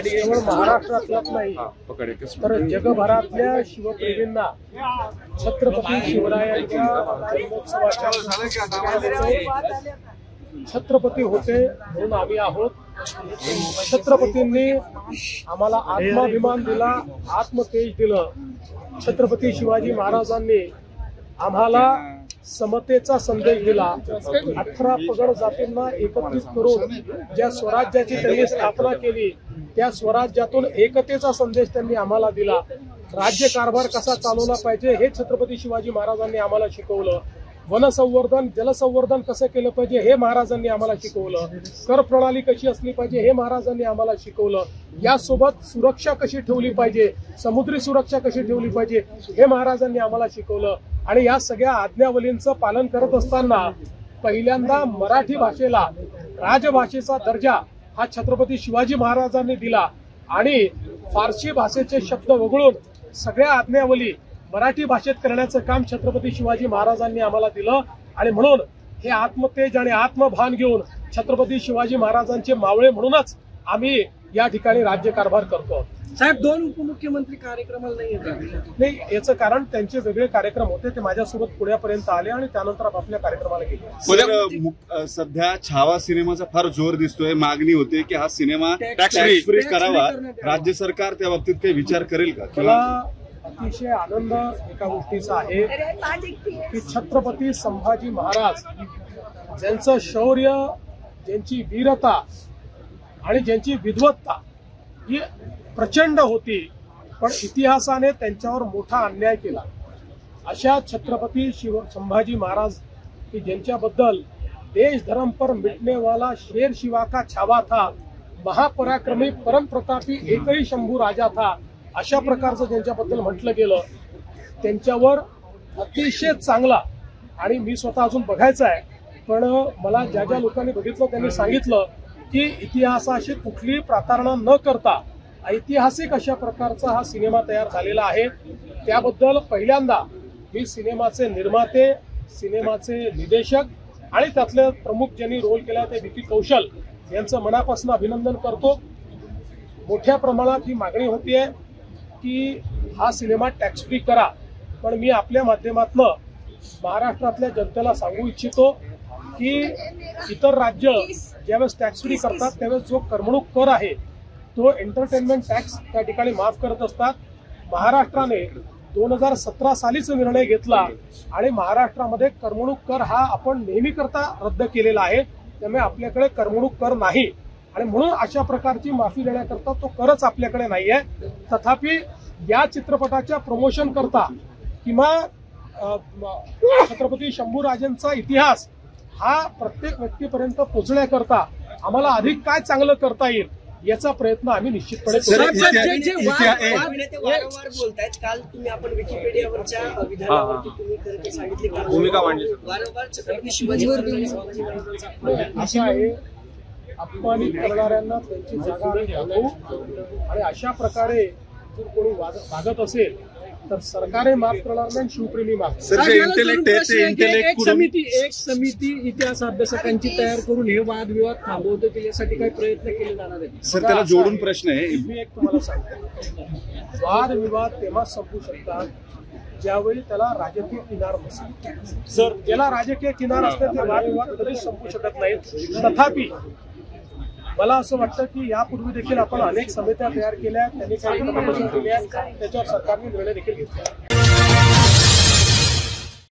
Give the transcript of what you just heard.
केवळ महाराष्ट्रातलाच नाही तर जगभरातल्या शिवप्रेमींना छत्रपती शिवरायांच्या जन्मोत्सवाच्या छत्रपती होते म्हणून आम्ही आहोत। छत्रपतींनी आम्हाला आत्माभिमान दिला, आत्मतेज दिलं। छत्रपती शिवाजी महाराजांनी आम्हाला समतेचा संदेश दिला। 18 पगड जातींना एकत्रित करून ज्या स्वराज्याची त्यांनी स्थापना केली त्या स्वराज्यातून एकतेचा संदेश त्यांनी आम्हाला दिला। राज्यकारभार कसा चालवला पाहिजे हे छत्रपती शिवाजी महाराजांनी आम्हाला शिकवलं। वनसंवर्धन जलसंवर्धन कसं केलं पाहिजे हे महाराजांनी आम्हाला शिकवलं। कर प्रणाली कशी असली पाहिजे हे महाराजांनी आम्हाला शिकवलं। यासोबत सुरक्षा कशी ठेवली पाहिजे, समुद्री सुरक्षा कशी ठेवली पाहिजे हे महाराजांनी आम्हाला शिकवलं। आणि या सगळ्या आज्ञावलींचं पालन करत असताना पहिल्यांदा मराठी भाषेला राजभाषेचा दर्जा हा छत्रपती शिवाजी महाराजांनी दिला आणि फारसी भाषेचे शब्द वगळून सगळ्या आज्ञावली मराठी भाषेत करण्याचं काम छत्रपती शिवाजी महाराजांनी आम्हाला दिलं। आणि म्हणून हे आत्मतेज आणि आत्मभान घेऊन छत्रपती शिवाजी महाराजांचे मावळे म्हणूनच आम्ही या ठिकाणी राज्यकारभार करतो। साहेब, 2 उपमुख्यमंत्री कार्यक्रमाला नाही येतात? नाही, याचं कारण त्यांचे वेगळे कार्यक्रम होते, ते माझ्यासोबत पुण्यापर्यंत आले आणि त्यानंतर आपापल्या कार्यक्रमाला गेले। सध्या छावा सिनेमाचा फार जोर दिसतोय, मागणी होते की हा सिनेमा टॅक्स फ्री करावा, राज्य सरकार त्या बाबतीत काही विचार करेल का? मला अतिशय आनंद एका गोष्टीचा आहे की छत्रपती संभाजी महाराज ज्यांचं शौर्य, ज्यांची वीरता आणि ज्यांची विद्वत्ता ही प्रचंड होती पण इतिहासाने त्यांच्यावर मोठा अन्याय केला। अशा छत्रपती संभाजी महाराज की ज्यांच्याबद्दल देश धर्म पर मिटने वाला शेर शिवा का छावा था, महापराक्रमी परम प्रतापी एकही शंभू राजा था, अशा प्रकारचं ज्यांच्याबद्दल म्हटलं गेलं त्यांच्यावर अतिशय चांगला, आणि मी स्वतः अजून बघायचं आहे पण मला ज्या ज्या लोकांनी बघितलं त्यांनी सांगितलं की इतिहासाशी कुठलीही प्रतारणा न करता ऐतिहासिक अशा प्रकारचा हा सिनेमा तयार झालेला आहे। त्याबद्दल पहिल्यांदा मी सिनेमाचे निर्माते, सिनेमाचे निर्देशक आणि त्यातले प्रमुख ज्यांनी रोल केला ते विकी कौशल यांचं मनापासून अभिनंदन करतो। मोठ्या प्रमाणात ही मागणी होतीये की हा सिनेमा टॅक्स फ्री करा, पण मी आपल्या माध्यमातून महाराष्ट्रातल्या जनतेला सांगू इच्छितो की इतर राज्य ज्यावेळेस टॅक्स फ्री करतात त्यावेळेस जो करमणूक कर आहे तो एंटरटेनमेंट टॅक्स त्या ठिकाणी माफ करत असतात। महाराष्ट्राने 2017 सालीच निर्णय घेतला आणि महाराष्ट्रामध्ये करमणूक कर हा आपण नेहमी करता रद्द केलेला आहे, त्यामुळे आपल्याकडे करमणूक कर नाही आणि म्हणून अशा प्रकारची माफी देण्याकरता तो करच आपल्याकडे नाहीये। तथापि या चित्रपटाच्या प्रमोशन करता किंवा छत्रपती शंभूराजांचा इतिहास हा प्रत्येक व्यक्तीपर्यंत पोहोचण्याकरता आम्हाला अधिक काय चांगलं करता येईल याचा प्रयत्न आम्ही निश्चितपणे वारंवार बोलतायत। काल तुम्ही आपण विकिपीडियावरच्या विधानावरती तुम्ही सांगितले भूमिका मांडली, वारंवार छत्रपती शिवाजी महाराजांचा असं आहे अपमानित करणाऱ्यांना त्यांची जागा आम्ही घालवू आणि अशा प्रकारे जर कोणी वागत असेल तर सरकारने माफ करणार नाही, शिवप्रेमी माफ। एक समिती इतिहास अभ्यासकांची तयार करून हे वादविवाद थांबवतो यासाठी काही प्रयत्न केले जाणार आहेत? सर, त्याला जोडून प्रश्न आहे, मी एक तुम्हाला सांगतो, वादविवाद तेव्हा संपू शकतात ज्यावेळी त्याला राजकीय किनार नसेल। सर, ज्याला राजकीय किनार असते ते वादविवाद कधीच संपू शकत नाहीत। तथापि मला असं वाटतं की यापूर्वी देखील आपण अनेक समित्या तयार केल्या, त्यांनी काही रिकमेंडेशन दिल्या, त्याच्यावर सरकारने निर्णय देखील घेतला।